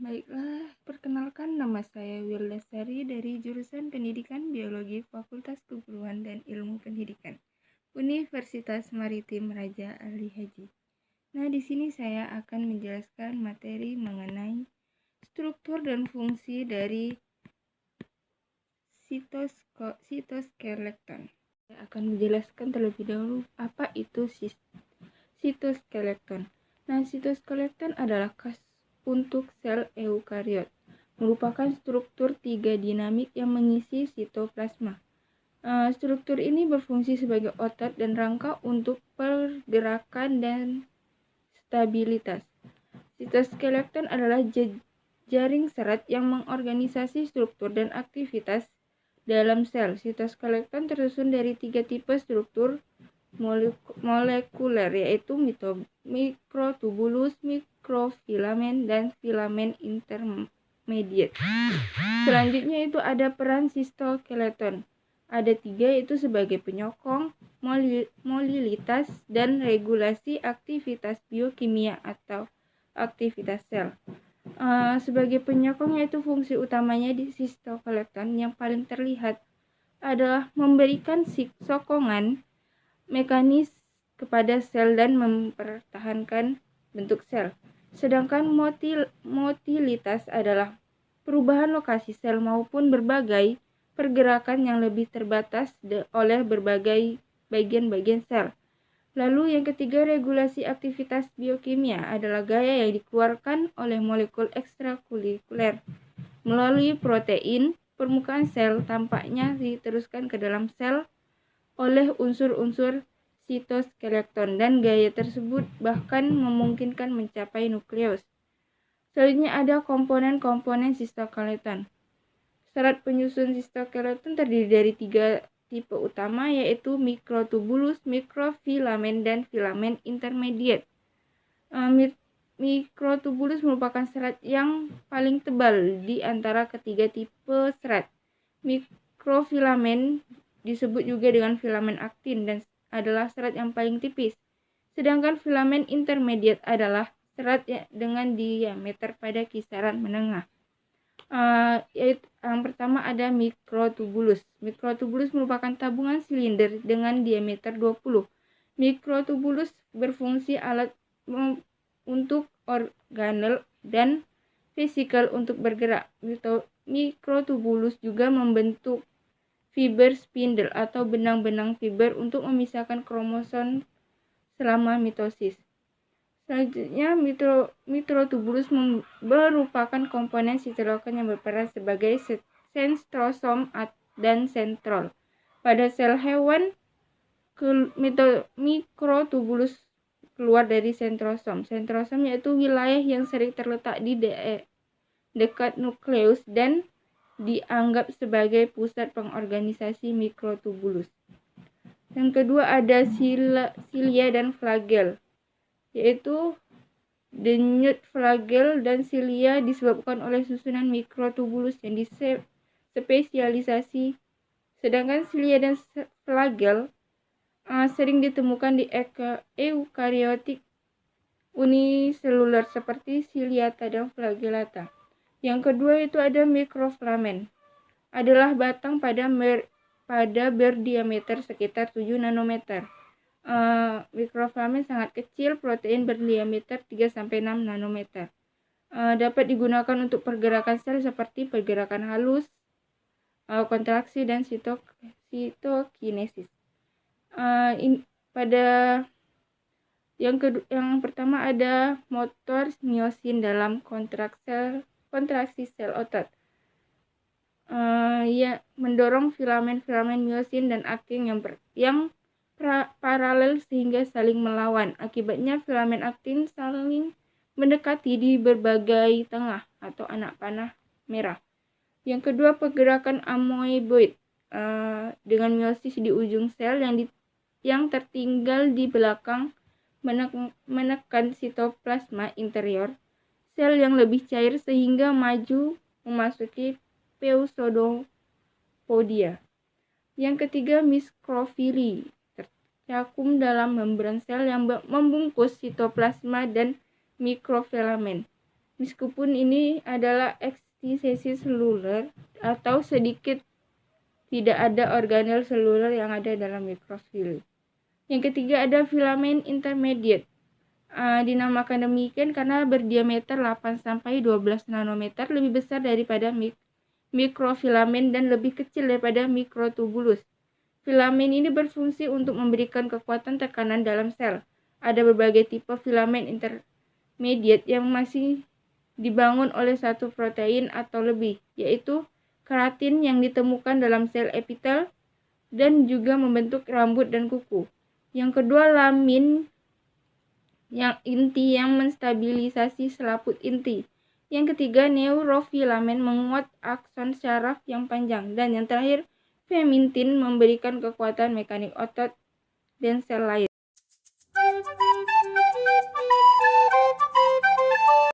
Baiklah, perkenalkan nama saya Wildasari dari jurusan Pendidikan Biologi Fakultas Keguruan dan Ilmu Pendidikan, Universitas Maritim Raja Ali Haji. Nah, di sini saya akan menjelaskan materi mengenai struktur dan fungsi dari sitoskeleton. Saya akan menjelaskan terlebih dahulu apa itu sitoskeleton. Nah, sitoskeleton adalah khas untuk sel eukariot, merupakan struktur tiga dinamik yang mengisi sitoplasma. Struktur ini berfungsi sebagai otot dan rangka untuk pergerakan dan stabilitas. Sitoskeleton adalah jaring serat yang mengorganisasi struktur dan aktivitas dalam sel. Sitoskeleton tersusun dari tiga tipe struktur molekuler, yaitu mikrotubulus, mikrofilamen, dan filamen intermediate. Selanjutnya itu ada peran sitoskeleton. Ada tiga, yaitu sebagai penyokong, molilitas, dan regulasi aktivitas biokimia atau aktivitas sel. Sebagai penyokong, yaitu fungsi utamanya di sitoskeleton yang paling terlihat adalah memberikan sokongan mekanis kepada sel dan mempertahankan bentuk sel. Sedangkan motilitas adalah perubahan lokasi sel maupun berbagai pergerakan yang lebih terbatas oleh berbagai bagian-bagian sel. Lalu yang ketiga, regulasi aktivitas biokimia adalah gaya yang dikeluarkan oleh molekul ekstrakurikuler melalui protein permukaan sel, tampaknya diteruskan ke dalam sel oleh unsur-unsur sitoskeleton, dan gaya tersebut bahkan memungkinkan mencapai nukleus. Selanjutnya ada komponen-komponen sitoskeleton. Serat penyusun sitoskeleton terdiri dari tiga tipe utama, yaitu mikrotubulus, mikrofilamen, dan filamen intermediate. Mikrotubulus merupakan serat yang paling tebal di antara ketiga tipe serat. Mikrofilamen disebut juga dengan filamen aktin dan adalah serat yang paling tipis. Sedangkan filamen intermediate adalah serat dengan diameter pada kisaran menengah. Yaitu yang pertama ada mikrotubulus. Mikrotubulus merupakan tabungan silinder dengan diameter 20. Mikrotubulus berfungsi alat untuk organel dan fisikal untuk bergerak. Mikrotubulus juga membentuk fiber spindle atau benang-benang fiber untuk memisahkan kromosom selama mitosis. Selanjutnya, mikrotubulus merupakan komponen sitoskeleton yang berperan sebagai sentrosom dan sentrol. Pada sel hewan, mikrotubulus keluar dari sentrosom. Sentrosom yaitu wilayah yang sering terletak di dekat nukleus dan dianggap sebagai pusat pengorganisasi mikrotubulus. Yang kedua ada silia dan flagel, yaitu denyut flagel dan silia disebabkan oleh susunan mikrotubulus yang dispesialisasi. Sedangkan silia dan flagel sering ditemukan di eukariotik uniseluler seperti ciliata dan flagellata. Yang kedua itu ada mikrofilamen, adalah batang pada berdiameter sekitar 7 nanometer. Mikrofilamen sangat kecil, protein berdiameter 3-6 nanometer. Dapat digunakan untuk pergerakan sel seperti pergerakan halus, kontraksi, dan sitokinesis. Pada yang pertama ada motor miosin dalam kontraksi sel otot. Mendorong filamen-filamen miosin dan aktin yang paralel sehingga saling melawan. Akibatnya filamen aktin saling mendekati di berbagai tengah atau anak panah merah. Yang kedua, pergerakan amoeboid dengan meiosis di ujung sel yang tertinggal di belakang menekan sitoplasma interior sel yang lebih cair sehingga maju memasuki pseudopodia. Yang ketiga, mikrofili tercakum dalam membran sel yang membungkus sitoplasma dan mikrofilamen. meskipun ini adalah eksistesi seluler atau sedikit tidak ada organel seluler yang ada dalam mikrofil. Yang ketiga ada filamen intermediate. Dinamakan demikian karena berdiameter 8-12 nanometer, lebih besar daripada mikrofilamen dan lebih kecil daripada mikrotubulus. Filamen ini berfungsi untuk memberikan kekuatan tekanan dalam sel. Ada berbagai tipe filamen intermediate yang masih dibangun oleh satu protein atau lebih, yaitu keratin yang ditemukan dalam sel epitel dan juga membentuk rambut dan kuku. Yang kedua, lamin yang inti yang menstabilisasi selaput inti. Yang ketiga, neurofilamen menguat akson syaraf yang panjang. Dan yang terakhir, femintin memberikan kekuatan mekanik otot dan sel lain.